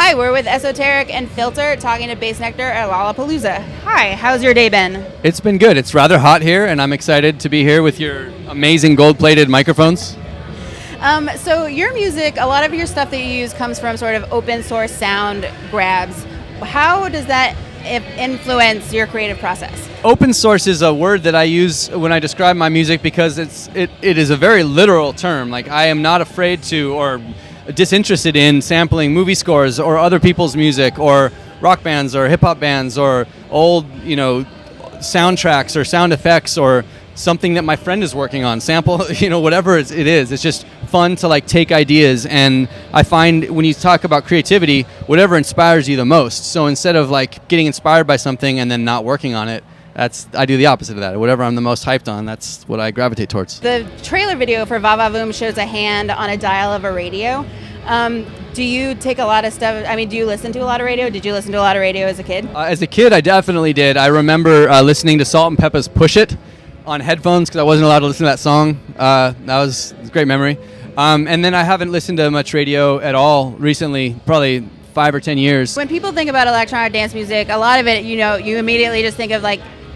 Hi, we're with S.O.TERIK and Filter talking to Bassnectar at Lollapalooza. Hi, how's your day been? It's been good. It's rather hot here, and I'm excited to be here with your amazing gold-plated microphones. So your music, a lot of your stuff that you use comes from sort of open source sound grabs. How does that influence your creative process? Open source is a word that I use when I describe my music because it is a very literal term. Like, I am not afraid to or disinterested in sampling movie scores or other people's music or rock bands or hip hop bands or old, soundtracks or sound effects or something that my friend is working on. Sample, whatever it is. It's just fun to take ideas, and I find when you talk about creativity, whatever inspires you the most. So instead of getting inspired by something and then not working on it, I do the opposite of that. Whatever I'm the most hyped on, that's what I gravitate towards. The trailer video for Vava Voom shows a hand on a dial of a radio. Do you take a lot of stuff? Do you listen to a lot of radio? Did you listen to a lot of radio as a kid? As a kid, I definitely did. I remember listening to Salt and Peppa's Push It on headphones because I wasn't allowed to listen to that song. That was a great memory. And then I haven't listened to much radio at all recently, probably 5 or 10 years. When people think about electronic dance music, a lot of it, you immediately just think of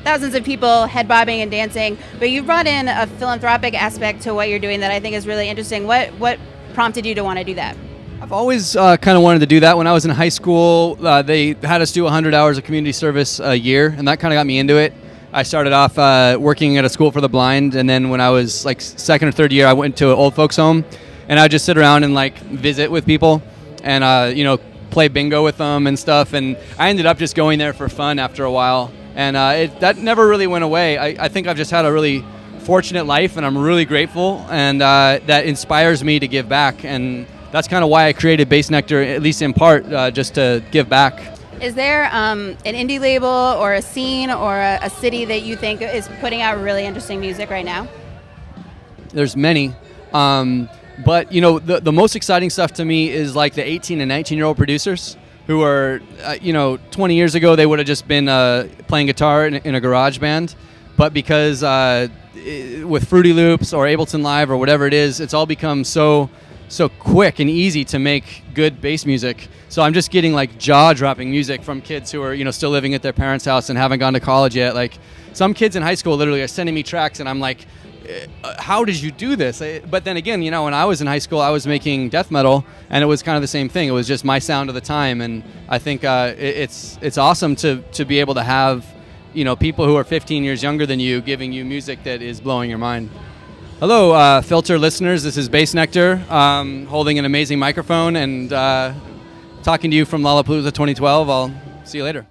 thousands of people head bobbing and dancing, but you've brought in a philanthropic aspect to what you're doing that I think is really interesting. What prompted you to want to do that? I've always kind of wanted to do that. When I was in high school, they had us do 100 hours of community service a year, and that kind of got me into it. I started off working at a school for the blind, and then when I was second or third year, I went to an old folks home, and I would just sit around and visit with people and play bingo with them and stuff. And I ended up just going there for fun after a while. And that never really went away. I think I've just had a really fortunate life, and I'm really grateful, and that inspires me to give back. And that's kind of why I created Bassnectar, at least in part, just to give back. Is there an indie label or a scene or a city that you think is putting out really interesting music right now? There's many. But, the most exciting stuff to me is the 18 and 19-year-old producers who are, 20 years ago, they would have just been playing guitar in a garage band. But because with Fruity Loops or Ableton Live or whatever it is, it's all become so quick and easy to make good bass music. So I'm just getting jaw-dropping music from kids who are, still living at their parents' house and haven't gone to college yet. Some kids in high school literally are sending me tracks, and I'm like, how did you do this? But then again, when I was in high school, I was making death metal, and it was kind of the same thing. It was just my sound of the time, and I think it's awesome to be able to have people who are 15 years younger than you giving you music that is blowing your mind. Hello, Filter listeners. This is Bassnectar, holding an amazing microphone and talking to you from Lollapalooza 2012. I'll see you later.